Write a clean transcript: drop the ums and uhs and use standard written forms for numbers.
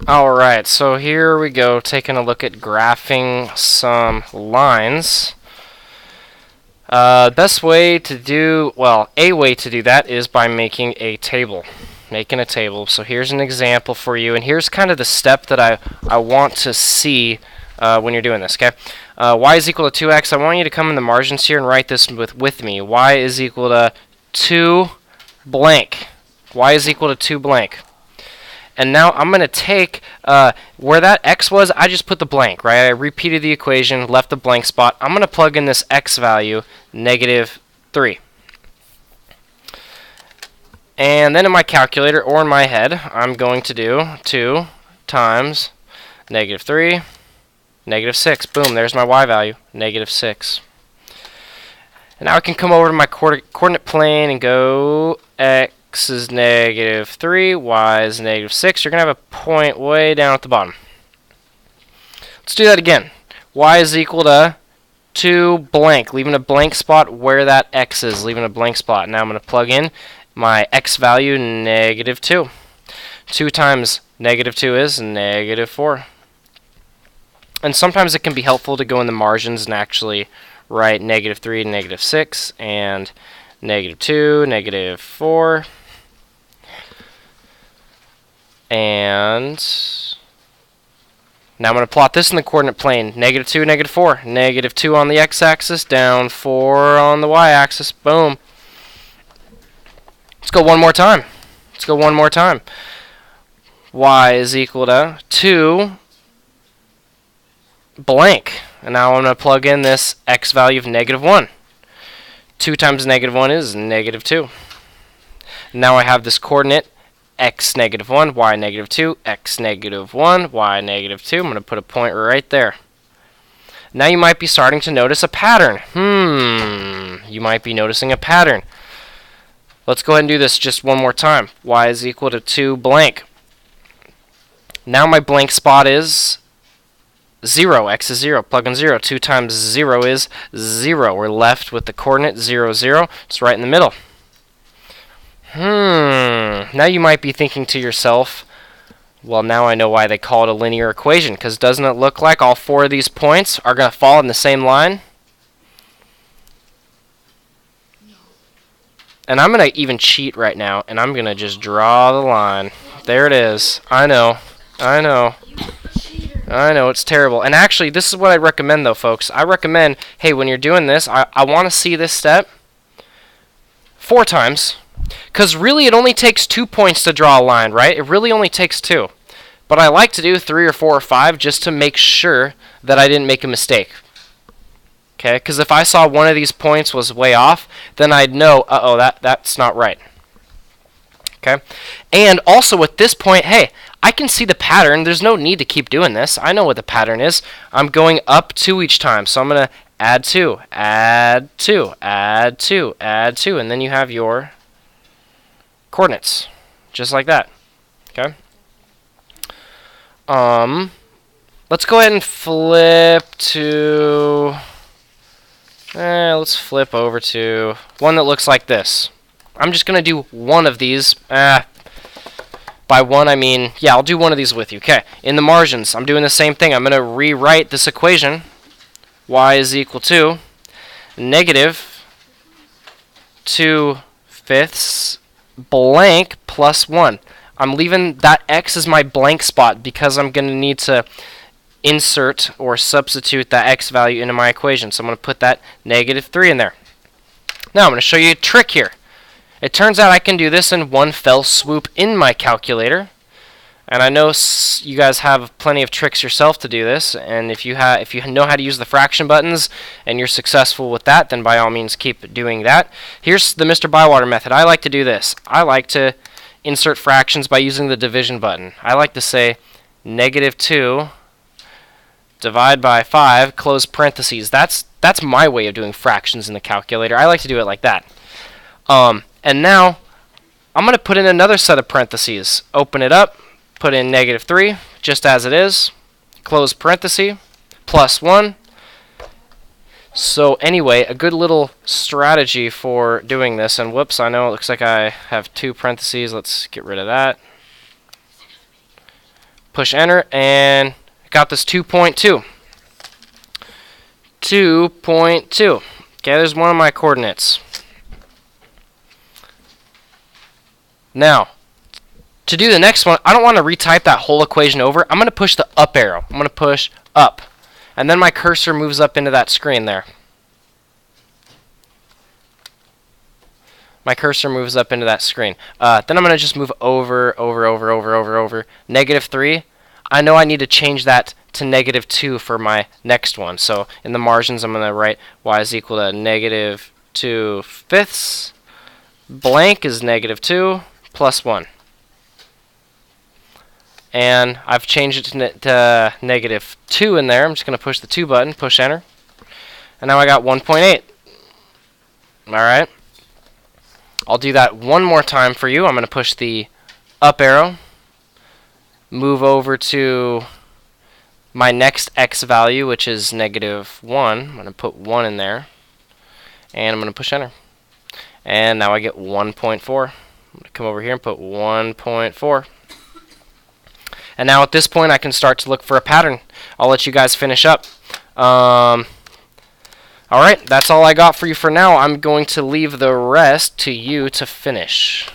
Alright, so here we go, taking a look at graphing some lines. Best way to do, well, a way to do that is by making a table. Making a table. So here's an example for you, and here's kind of the step that I want to see when you're doing this, okay? Y is equal to 2x. I want you to come in the margins here and write this with me. Y is equal to 2 blank. Y is equal to 2 blank. And now I'm going to take where that x was, I just put the blank, right? I repeated the equation, left the blank spot. I'm going to plug in this x value, -3. And then in my calculator, or in my head, I'm going to do 2 times -3, -6. Boom, there's my y value, -6. And now I can come over to my coordinate plane and go x is -3, y is -6. You're going to have a point way down at the bottom. Let's do that again. Y is equal to 2 blank, leaving a blank spot where that x is, leaving a blank spot. Now I'm going to plug in my x value, -2. 2 times -2 is -4. And sometimes it can be helpful to go in the margins and actually write -3 to -6 and -2, -4. And now I'm going to plot this in the coordinate plane. -2, -4. -2 on the x-axis, down 4 on the y-axis. Boom. Let's go one more time. Let's go one more time. Y is equal to 2 blank. And now I'm going to plug in this x value of -1. 2 times -1 is -2. Now I have this coordinate x -1, y -2, x -1, y -2. I'm going to put a point right there. Now you might be starting to notice a pattern. You might be noticing a pattern. Let's go ahead and do this just one more time. Y is equal to 2 blank. Now my blank spot is 0. X is 0. Plug in 0. 2 times 0 is 0. We're left with the coordinate 0, 0. It's right in the middle. Now you might be thinking to yourself, well, now I know why they call it a linear equation, because doesn't it look like all 4 of these points are going to fall in the same line? And I'm going to even cheat right now, and I'm going to just draw the line. There it is. I know. I know. I know, it's terrible. And actually, this is what I recommend, though, folks. I recommend, hey, when you're doing this, I want to see this step 4 times. Because really, it only takes 2 points to draw a line, right? It really only takes 2. But I like to do 3 or 4 or 5 just to make sure that I didn't make a mistake. Okay? Because if I saw one of these points was way off, then I'd know, uh-oh, that's not right. Okay? And also at this point, hey, I can see the pattern. There's no need to keep doing this. I know what the pattern is. I'm going up 2 each time. So I'm going to add 2, add 2, add 2, add 2. And then you have your coordinates. Just like that. Okay? Let's go ahead and flip to... let's flip over to one that looks like this. I'm just going to do one of these. By one, I mean, yeah, I'll do one of these with you. Okay, in the margins, I'm doing the same thing. I'm going to rewrite this equation. Y is equal to -2/5 blank plus 1. I'm leaving that x as my blank spot because I'm going to need to insert or substitute that x value into my equation. So I'm going to put that -3 in there. Now I'm going to show you a trick here. It turns out I can do this in one fell swoop in my calculator. And I know you guys have plenty of tricks yourself to do this. And if you know how to use the fraction buttons and you're successful with that, then by all means keep doing that. Here's the Mr. Bywater method. I like to do this. I like to insert fractions by using the division button. I like to say -2 divide by 5 close parentheses. That's my way of doing fractions in the calculator. I like to do it like that. And now I'm going to put in another set of parentheses. Open it up, put in -3 just as it is, close parenthesis, plus 1. So anyway, a good little strategy for doing this, and whoops, I know it looks like I have 2 parentheses. Let's get rid of that. Push enter, and got this 2.2. 2.2. Okay, there's one of my coordinates. Now, to do the next one, I don't want to retype that whole equation over. I'm going to push the up arrow. I'm going to push up. And then my cursor moves up into that screen there. My cursor moves up into that screen. Then I'm going to just move over. -3. I know I need to change that to -2 for my next one. So in the margins, I'm going to write y is equal to -2/5. Blank is -2 plus 1. And I've changed it to -2 in there. I'm just going to push the 2 button, push enter. And now I got 1.8. Alright. I'll do that one more time for you. I'm going to push the up arrow, move over to my next x value, which is -1. I'm going to put 1 in there, and I'm going to push enter. And now I get 1.4. I'm going to come over here and put 1.4. And now at this point, I can start to look for a pattern. I'll let you guys finish up. Alright, that's all I got for you for now. I'm going to leave the rest to you to finish.